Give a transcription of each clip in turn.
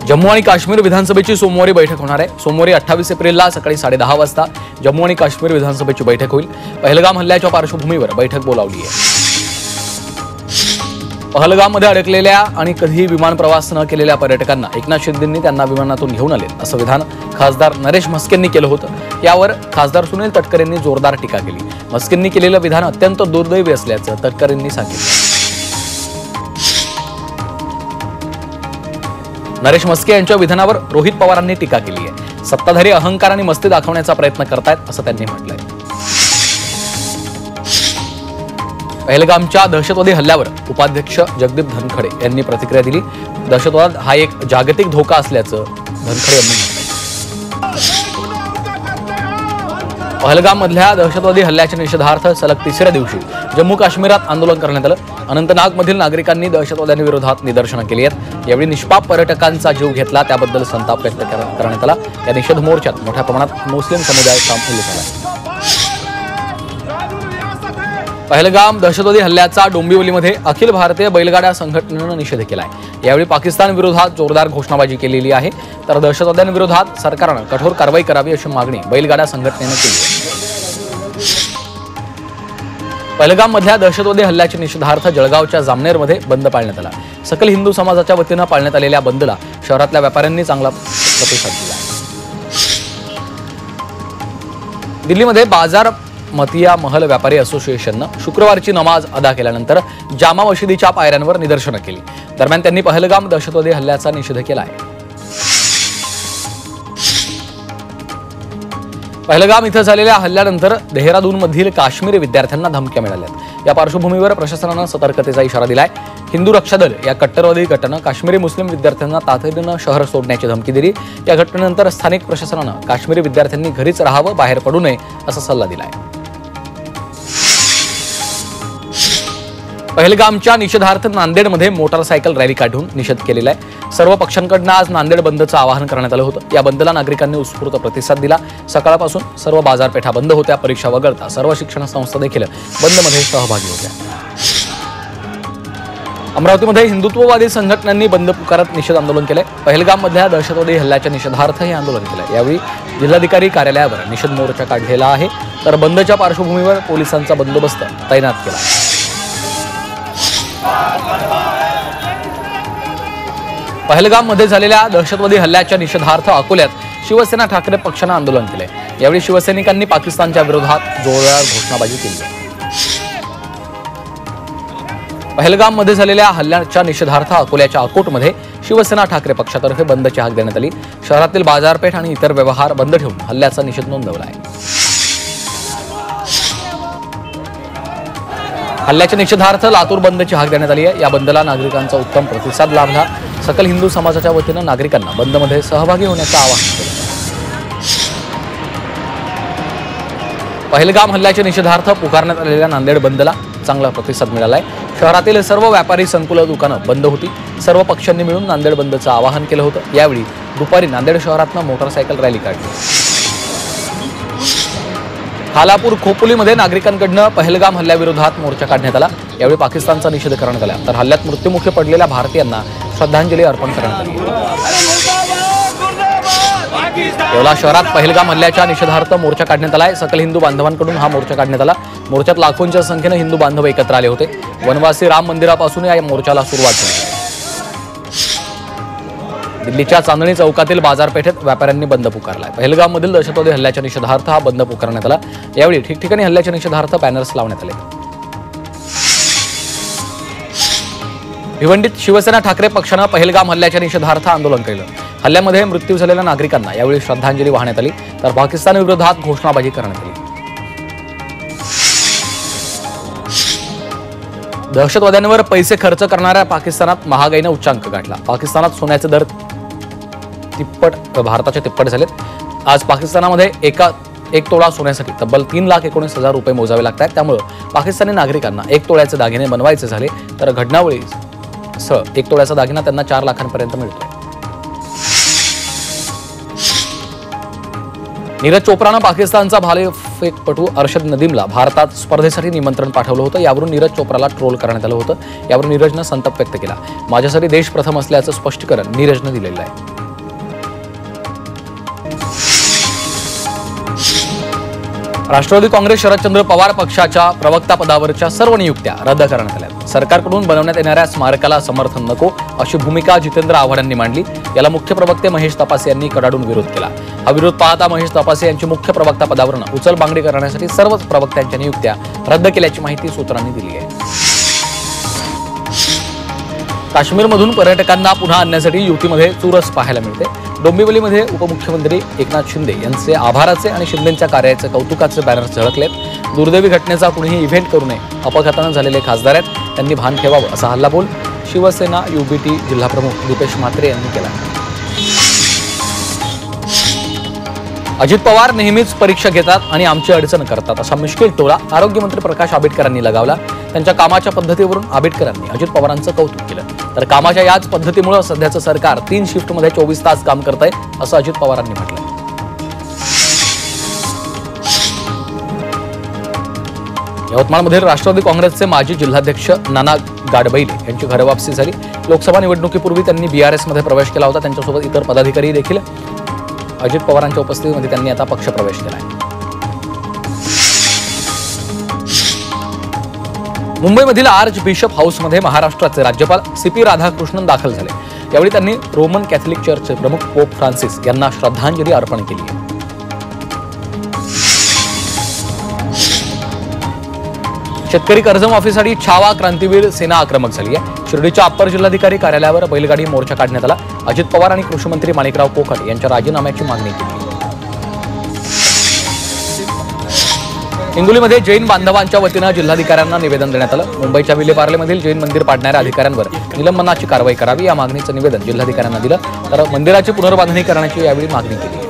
जम्मू आणि काश्मीर विधानसभेची सोमवारी बैठक होणार आहे। सोमवारी 28 एप्रिलला सकाळी 10:30 वाजता जम्मू आणि काश्मीर विधानसभेची बैठक होईल। पहलगाम हल्ल्याच्या पार्श्वभूमीवर बैठक बोलावली आहे। पहलगाममध्ये अडकलेल्या आणि कधीही विमान प्रवास न केलेल्या पर्यटकांना एकनाथ शिंदेंनी त्यांना विमानातून घेऊन आले असं विधान खासदार नरेश म्हस्केंनी केलं होतं। यावर खासदार सुनील तटकरेंनी जोरदार टीका केली। म्हस्केंनी केलेलं विधान अत्यंत दुर्दैवी असल्याचं तटकरेंनी सांगितलं। नरेश म्हस्के यांच्या विधानावर रोहित पवारांनी टीका केली आहे। सत्ताधारी अहंकार आणि मस्ती दाखवण्याचा प्रयत्न करतायत असं त्यांनी म्हटलंय। पहलगामच्या दहशतवादी हल्ल्यावर उपाध्यक्ष जगदीप धनखडे यांनी प्रतिक्रिया दिली। दहशतवाद हा एक जागतिक धोका असल्याचं धनखडे यांनी म्हटलंय। पहलगाममधल्या दहशतवादी हल्ल्याच्या निषेधार्थ सलग तिसऱ्या दिवशी जम्मू काश्मीरात आंदोलन करण्यात आलं। अनंतनागमधील नागरिकांनी दहशतवाद्यांविरोधात निदर्शनं केली आहेत। यावेळी निष्पाप पर्यटकांचा जीव घेतला त्याबद्दल संताप व्यक्त करण्यात आला। या निषेध मोर्चात मोठ्या प्रमाणात मुस्लिम समुदाय सामील झाला। पहलगाम दहशतवादी हल्ल्याचा डोंबिवलीमध्ये अखिल भारतीय बैलगाडा संघटनेनं निषेध केलाय। यावेळी पाकिस्तान विरोधात जोरदार घोषणाबाजी केलेली आहे। तर दहशतवाद्यांविरोधात सरकारनं कठोर कारवाई करावी अशी मागणी बैलगाडा संघटनेनं केली आहे। पहलगाममधल्या दहशतवादी हल्ल्याच्या निषेधार्थ जळगावच्या जामनेरमध्ये बंद पाळण्यात आला। सकल हिंदू समाजाच्या वतीनं पाळण्यात आलेल्या बंदला शहरातल्या व्यापाऱ्यांनी चांगला प्रतिसाद दिला। दिल्लीमध्ये बाजार मतिया महल व्यापारी असोसिएशननं शुक्रवारची नमाज अदा केल्यानंतर जामा मशिदीच्या पायऱ्यांवर निदर्शनं केली। दरम्यान त्यांनी पहलगाम दहशतवादी हल्ल्याचा निषेध केला आहे। पहलगाम इथं झालेल्या हल्ल्यानंतर देहरादूनमधील काश्मीरी विद्यार्थ्यांना धमक्या मिळाल्या। या पार्श्वभूमीवर प्रशासनानं सतर्कतेचा इशारा दिलाय। हिंदू रक्षा दल या कट्टरवादी गटानं काश्मीरी मुस्लिम विद्यार्थ्यांना तातडीनं शहर सोडण्याची धमकी दिली। या घटनेनंतर स्थानिक प्रशासनानं काश्मीरी विद्यार्थ्यांनी घरीच राहावं, बाहेर पडू नये असा सल्ला दिलाय। पहलगामच्या निषेधार्थ नांदेडमध्ये मोटारसायकल रॅली काढून निषेध केलेला आहे। सर्व पक्षांकडून आज नांदेड बंदचं आवाहन करण्यात आलं होतं। या बंदला नागरिकांनी उत्स्फूर्त प्रतिसाद दिला। सकाळपासून सर्व बाजारपेठा बंद होत्या। परीक्षा वगळता सर्व शिक्षण संस्था देखील बंदमध्ये सहभागी होत्या। अमरावतीमध्ये हिंदुत्ववादी संघटनांनी बंद पुकारत निषेध आंदोलन केलंय। पहलगाममधल्या दहशतवादी हल्ल्याच्या निषेधार्थ हे आंदोलन केलंय। यावेळी जिल्हाधिकारी कार्यालयावर निषेध मोर्चा काढलेला आहे। तर बंदच्या पार्श्वभूमीवर पोलिसांचा बंदोबस्त तैनात केला। पहलगाममध्ये झालेल्या दहशतवादी हल्ल्याच्या निषेधार्थ अकोल्यात शिवसेना ठाकरे पक्षानं आंदोलन केलंय। यावेळी शिवसैनिकांनी पाकिस्तानच्या विरोधात जोरदार घोषणाबाजी केली। पहलगाममध्ये झालेल्या हल्ल्याच्या निषेधार्थ अकोल्याच्या अकोटमध्ये शिवसेना ठाकरे पक्षातर्फे बंदची हाक देण्यात आली। शहरातील बाजारपेठ आणि इतर व्यवहार बंद ठेवून हल्ल्याचा निषेध नोंदवला आहे। हल्ल्याच्या निषेधार्थ लातूर बंदची हाक देण्यात आली आहे। या बंदला नागरिकांचा उत्तम प्रतिसाद लाभला। सकल हिंदू समाजाच्या वतीनं नागरिकांना बंदमध्ये सहभागी होण्याचं आवाहन केलं। पहलगाम हल्ल्याच्या निषेधार्थ पुकारण्यात आलेल्या नांदेड बंदला चांगला प्रतिसाद मिळालाय। शहरातील सर्व व्यापारी संकुलं दुकानं बंद होती। सर्व पक्षांनी मिळून नांदेड बंदचं आवाहन केलं होतं। यावेळी दुपारी नांदेड शहरातनं मोटारसायकल रॅली काढली। खालापूर खोपोलीमध्ये नागरिकांकडून पहलगाम हल्ल्याविरोधात मोर्चा काढण्यात आला। यावेळी पाकिस्तानचा निषेध करण्यात आला। तर हल्ल्यात मृत्युमुखी पडलेल्या भारतीयांना श्रद्धांजली अर्पण करण्यात आली। येवला शहरात पहलगाम हल्ल्याच्या निषेधार्थ मोर्चा काढण्यात आलाय। सकल हिंदू बांधवांकडून हा मोर्चा काढण्यात आला। मोर्चात लाखोंच्या संख्येने हिंदू बांधव एकत्र आले होते। वनवासी राम मंदिरापासून या मोर्चाला सुरुवात झाली। दिल्लीच्या चांदणी चौकातील बाजारपेठेत व्यापाऱ्यांनी बंद पुकारलाय। पहलगाममधील दहशतवादी हल्ल्याच्या निषेधार्थ हा बंद पुकारण्यात आला। यावेळी ठिकठिकाणी हल्ल्याच्या निषेधार्थ बॅनर्स लावण्यात आले। भिवंडीत शिवसेना ठाकरे पक्षानं पहलगाम हल्ल्याच्या निषेधार्थ आंदोलन केलं। हल्ल्यामध्ये मृत्यू झालेल्या नागरिकांना यावेळी श्रद्धांजली वाहण्यात आली। तर पाकिस्तानविरोधात घोषणाबाजी करण्यात आली। दहशतवाद्यांवर पैसे खर्च करणाऱ्या पाकिस्तानात महागाईनं उच्चांक गाठला। पाकिस्तानात सोन्याचे दर भारताच्या तिप्पट झालेत। आज पाकिस्तानामध्ये एक तोळा सोन्यासाठी तब्बल 3,19,000 रुपये मोजावे लागतात। त्यामुळे पाकिस्तानी नागरिकांना एक तोळ्याचे दागिने बनवायचे झाले तर घडणावळीसह एक तोळ्याचा दागिना त्यांना 4 लाखांपर्यंत मिळतो। नीरज चोप्रानं पाकिस्तानचा भालाफेकपटू अर्शद नदीमला भारतात स्पर्धेसाठी निमंत्रण पाठवलं होतं. यावरून नीरज चोप्राला ट्रोल करण्यात आलं होतं. यावरून नीरजनं संताप व्यक्त केला. माझ्यासाठी देश प्रथम असल्याचं स्पष्टीकरण नीरजनं दिलेलं आहे. राष्ट्रवादी काँग्रेस शरदचंद्र पवार पक्षाच्या प्रवक्ता पदावरच्या सर्व नियुक्त्या रद्द करण्यात आल्या. सरकारकडून बनवण्यात येणाऱ्या स्मारकाला समर्थन नको अशी भूमिका जितेंद्र आव्हाड यांनी मांडली. याला मुख्य प्रवक्ते महेश तपासे यांनी कडाडून विरोध केला. हा विरोध पाहता महेश तपासे यांची मुख्य प्रवक्ता पदावरून उचलबांगडी करण्यासाठी सर्वच प्रवक्त्यांच्या नियुक्त्या रद्द केल्याची माहिती सूत्रांनी दिली आहे. काश्मीरमधून पर्यटकांना पुन्हा आणण्यासाठी युतीमध्ये चुरस पाहायला मिळते. डोंबिवलीमध्ये उपमुख्यमंत्री एकनाथ शिंदे यांचे आभाराचे आणि शिंदेंच्या कार्याचे कौतुकाचे बॅनर्स झळकलेत. दुर्दैवी घटनेचा कुणीही इव्हेंट करू नये. अपघातानं झालेले खासदार आहेत, त्यांनी भान ठेवावं असा हल्लाबोल शिवसेना युबीटी जिल्हाप्रमुख दीपेश म्हात्रे यांनी केला. अजित पवार नेहमीच परीक्षा घेतात आणि आमची अडचण करतात असा मिश्किल टोला आरोग्यमंत्री प्रकाश आंबेडकरांनी लगावला. त्यांच्या कामाच्या पद्धतीवरून आंबेडकरांनी अजित पवारांचं कौतुक केलं. तर कामाच्या याच पद्धतीमुळे सध्याचं सरकार 3 शिफ्टमध्ये 24 तास काम करतंय असं अजित पवारांनी म्हटलंय. यवतमाळमधील राष्ट्रवादी काँग्रेसचे माजी जिल्हाध्यक्ष नाना गाडबैले यांची घरवापसी झाली. लोकसभा निवडणुकीपूर्वी त्यांनी बीआरएसमध्ये प्रवेश केला होता. त्यांच्यासोबत इतर पदाधिकारी देखील अजित पवारांच्या उपस्थितीमध्ये त्यांनी आता पक्षप्रवेश केला आहे. मुंबईमधील आर्च बिशप हाऊसमध्ये महाराष्ट्राचे राज्यपाल CP राधाकृष्णन दाखल झाले. यावेळी त्यांनी रोमन कॅथलिक चर्चचे प्रमुख पोप फ्रान्सिस यांना श्रद्धांजली अर्पण केली आहे. शेतकरी कर्जमाफीसाठी छावा क्रांतीवीर सेना आक्रमक झाली आहे. शिर्डीच्या अप्पर जिल्हाधिकारी कार्यालयावर बैलगाडी मोर्चा काढण्यात आला. अजित पवार आणि कृषीमंत्री माणिकराव कोकाटे यांच्या राजीनाम्याची मागणी केली. हिंगोलीमध्ये जैन बांधवांच्या वतीनं जिल्हाधिकाऱ्यांना निवेदन देण्यात आलं. मुंबईच्या विलेपार्लेमधील जैन मंदिर पाडणाऱ्या अधिकाऱ्यांवर निलंबनाची कारवाई करावी या मागणीचं निवेदन जिल्हाधिकाऱ्यांना दिलं. तर मंदिराची पुनर्बांधणी करण्याची यावेळी मागणी केली.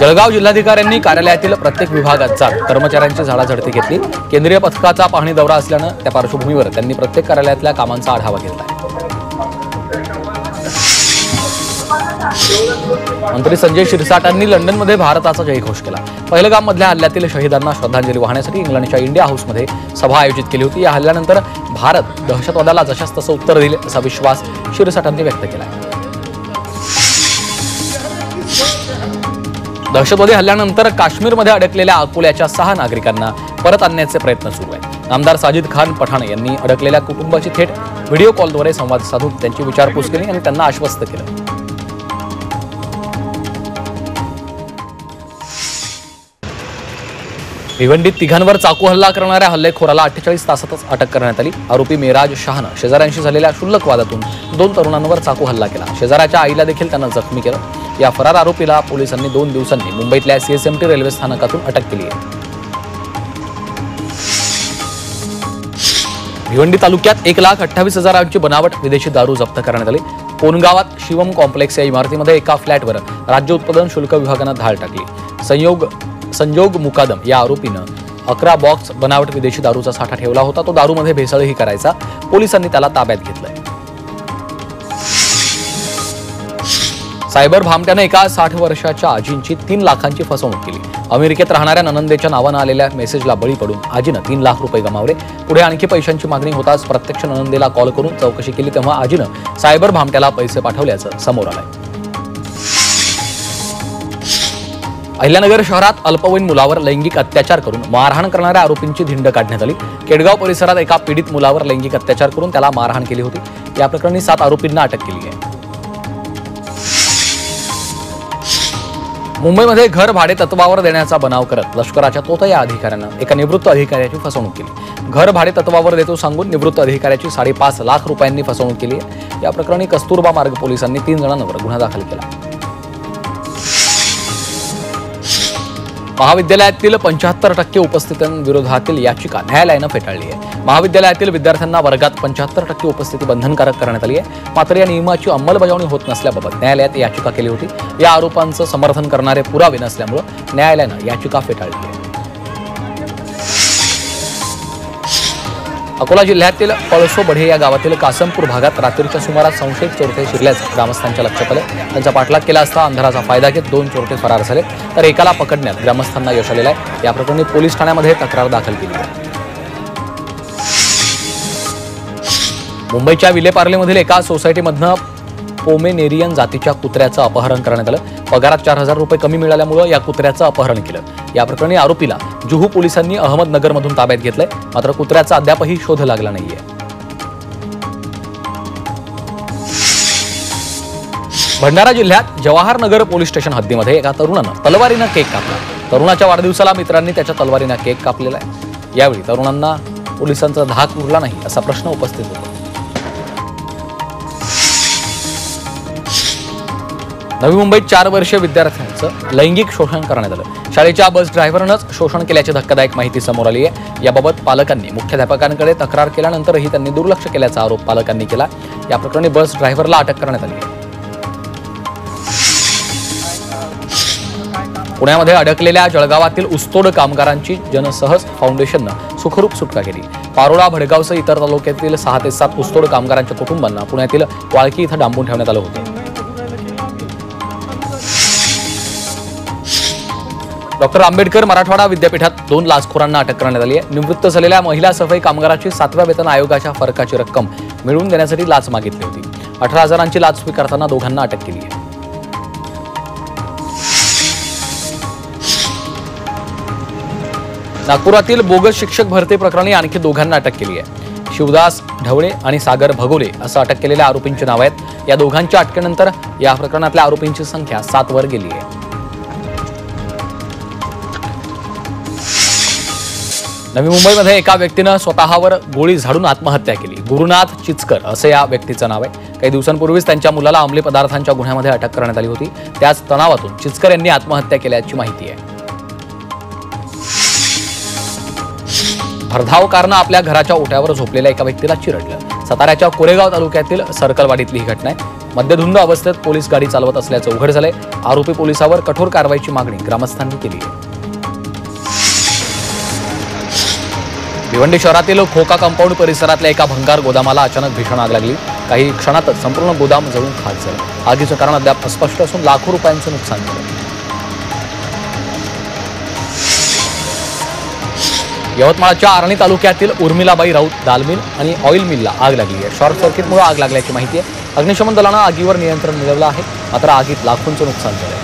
जळगाव जिल्हाधिकाऱ्यांनी कार्यालयातील प्रत्येक विभागात जात कर्मचाऱ्यांची झाडाझडती घेतली. केंद्रीय पथकाचा पाहणी दौरा असल्यानं त्या पार्श्वभूमीवर त्यांनी प्रत्येक कार्यालयातल्या कामांचा आढावा घेतला. मंत्री संजय शिरसाटांनी लंडनमध्ये भारताचा जयघोष केला. पहलगाममधल्या हल्ल्यातील शहीदांना श्रद्धांजली वाहण्यासाठी इंग्लंडच्या इंडिया हाऊसमध्ये सभा आयोजित केली होती. या हल्ल्यानंतर भारत दहशतवादाला जशास तसं उत्तर दिले असा विश्वास शिरसाटांनी व्यक्त केला. दहशतवादी हल्ल्यानंतर काश्मीरमध्ये अडकलेल्या अकोल्याच्या 6 नागरिकांना परत आणण्याचे प्रयत्न सुरू आहेत. आमदार साजिद खान पठाण यांनी अडकलेल्या कुटुंबाची थेट व्हिडिओ कॉलद्वारे संवाद साधून त्यांची विचारपूस केली आणि त्यांना आश्वस्त केलं. भिवंडीत तिघांवर चाकू हल्ला करणाऱ्या हल्लेखोराला 48 तासातच अटक करण्यात आली. आरोपी मेराज शहानं शेजाऱ्यांशी झालेल्या क्षुल्लक वादातून 2 तरुणांवर चाकू हल्ला केला. शेजाऱ्याच्या आईला देखील त्यानं जखमी केलं. या फरार आरोपीला पोलिसांनी 2 दिवसांनी मुंबईतल्या CSMT रेल्वे स्थानकातून अटक केली आहे. भिवंडी तालुक्यात 1,28,000ची बनावट विदेशी दारू जप्त करण्यात आली. कोनगावात शिवम कॉम्प्लेक्स या इमारतीमध्ये एका फ्लॅटवर राज्य उत्पादन शुल्क विभागानं धाड टाकली. संजोग मुकादम या आरोपीनं 11 बॉक्स बनावट विदेशी दारूचा साठा ठेवला होता. तो दारूमध्ये भेसळही करायचा. पोलिसांनी त्याला ताब्यात घेतलंय. सायबर भामट्याने एका 60 वर्षाच्या आजींची 3 लाखांची फसवणूक केली. अमेरिकेत राहणाऱ्या ननंदेच्या नावानं आलेल्या मेसेजला बळी पडून आजीनं 3 लाख रुपये गमावले. पुढे आणखी पैशांची मागणी होताच प्रत्यक्ष ननंदेला कॉल करून चौकशी केली तेव्हा आजीनं सायबर भामट्याला पैसे पाठवल्याचं समोर आलंय. अहिल्यानगर शहरात अल्पवयीन मुलावर लैंगिक अत्याचार करून मारहाण करणाऱ्या आरोपींची धिंड काढण्यात आली. केडगाव परिसरात एका पीडित मुलावर लैंगिक अत्याचार करून त्याला मारहाण केली होती. या प्रकरणी 7 आरोपींना अटक केली आहे. मुंबईमध्ये घर भाडे तत्वावर देण्याचा बनाव करत लष्कराच्या तोतया अधिकाऱ्यानं एका निवृत्त अधिकाऱ्याची फसवणूक केली. घर भाडे तत्वावर देतो सांगून निवृत्त अधिकाऱ्याची 5.5 लाख रुपयांनी फसवणूक केली आहे. या प्रकरणी कस्तुरबा मार्ग पोलिसांनी 3 जणांवर गुन्हा दाखल केला. महाविद्यालयातील 75% उपस्थितांविरोधातील याचिका न्यायालयानं फेटाळली आहे. महाविद्यालयातील विद्यार्थ्यांना वर्गात 75% उपस्थिती बंधनकारक करण्यात आली आहे. मात्र या नियमाची अंमलबजावणी होत नसल्याबाबत न्यायालयात याचिका केली होती. या आरोपांचं समर्थन करणारे पुरावे नसल्यामुळे न्यायालयानं याचिका फेटाळली आहे. अकोला जिल्ह्यातील पळसो बढे या गावातील कासमपूर भागात रात्रीच्या सुमारास संशयित चोरटे शिरल्याचं ग्रामस्थांच्या लक्षात आलं. त्यांचा पाठलाग केला असता अंधाराचा फायदा घेत 2 चोरटे फरार झाले, तर एकाला पकडण्यात ग्रामस्थांना यश आलेलं आहे. या प्रकरणी पोलीस ठाण्यामध्ये तक्रार दाखल केली आहे. मुंबईच्या विलेपार्लेमधील एका सोसायटीमधनं पोमेनेरियन जातीच्या कुत्र्याचं अपहरण करण्यात आलं. पगारात 4,000 रुपये कमी मिळाल्यामुळे या कुत्र्याचं अपहरण केलं. या प्रकरणी आरोपीला जुहू पोलिसांनी अहमदनगरमधून ताब्यात घेतलंय, मात्र कुत्र्याचा अद्यापही शोध लागला नाहीये. भंडारा जिल्ह्यात जवाहरनगर पोलीस स्टेशन हद्दीमध्ये एका तरुणानं तलवारीनं केक कापला. तरुणाच्या वाढदिवसाला मित्रांनी त्याच्या तलवारीनं केक कापलेला आहे. यावेळी तरुणांना पोलिसांचा धाक उरला नाही असा प्रश्न उपस्थित होतो. नवी मुंबईत 4 वर्षीय विद्यार्थ्यांचं लैंगिक शोषण करण्यात आलं. शाळेच्या बस ड्रायव्हरनंच शोषण केल्याची धक्कादायक माहिती समोर आली आहे. याबाबत पालकांनी मुख्याध्यापकांकडे तक्रार केल्यानंतरही त्यांनी दुर्लक्ष केल्याचा आरोप पालकांनी केला. या प्रकरणी बस ड्रायव्हरला अटक करण्यात आली आहे. पुण्यामध्ये अडकलेल्या जळगावातील ऊसतोड कामगारांची जनसहज फाउंडेशननं सुखरूप सुटका केली. पारोळा, भडगावसह इतर तालुक्यातील 6 ते 7 ऊसतोड कामगारांच्या कुटुंबांना पुण्यातील वाळकी इथं डांबून ठेवण्यात आलं होतं. डॉक्टर आंबेडकर मराठवाडा विद्यापीठात 2 लाचखोरांना अटक करण्यात आली आहे. निवृत्त झालेल्या महिला सफाई कामगाराची 7व्या वेतन आयोगाच्या फरकाची रक्कम मिळवून देण्यासाठी लाच मागितली होती. 18,000ची लाच स्वीकारताना दोघांना अटक केली आहे. नागपुरातील बोगस शिक्षक भरती प्रकरणी आणखी दोघांना अटक केली आहे. शिवदास ढवळे आणि सागर भगोले असं अटक केलेल्या आरोपींची नावं आहेत. या दोघांच्या अटकेनंतर या प्रकरणातल्या आरोपींची संख्या 7 वर गेली आहे. नवी मुंबईमध्ये एका व्यक्तीनं स्वतःवर गोळी झाडून आत्महत्या केली. गुरुनाथ चिचकर असं या व्यक्तीचं नाव आहे. काही दिवसांपूर्वीच त्यांच्या मुलाला अंमली पदार्थांच्या गुन्ह्यामध्ये अटक करण्यात आली होती. त्याच तणावातून चिचकर यांनी आत्महत्या केल्याची माहिती आहे. भरधाव कारनं आपल्या घराच्या ओट्यावर झोपलेल्या एका व्यक्तीला चिरडलं. साताऱ्याच्या कोरेगाव तालुक्यातील सर्कलवाडीतली ही घटना आहे. मद्यधुंद अवस्थेत पोलीस गाडी चालवत असल्याचं उघड झालंय. आरोपी पोलिसावर कठोर कारवाईची मागणी ग्रामस्थांनी केली आहे. भिवंडी शहरातील खोका कंपाऊंड परिसरातल्या एका भंगार गोदामाला अचानक भीषण आग लागली. काही क्षणातच संपूर्ण गोदाम जळून खाक झालं. आगीचं कारण अद्याप अस्पष्ट असून लाखो रुपयांचं नुकसान झालं. यवतमाळच्या आर्णी तालुक्यातील उर्मिलाबाई राऊत दाल मिल आणि ऑइल मिलला आग लागली आहे. शॉर्ट सर्किटमुळे आग लागल्याची माहिती आहे. अग्निशमन दलानं आगीवर नियंत्रण मिळवलं आहे, मात्र आगीत लाखोंचं नुकसान झालं.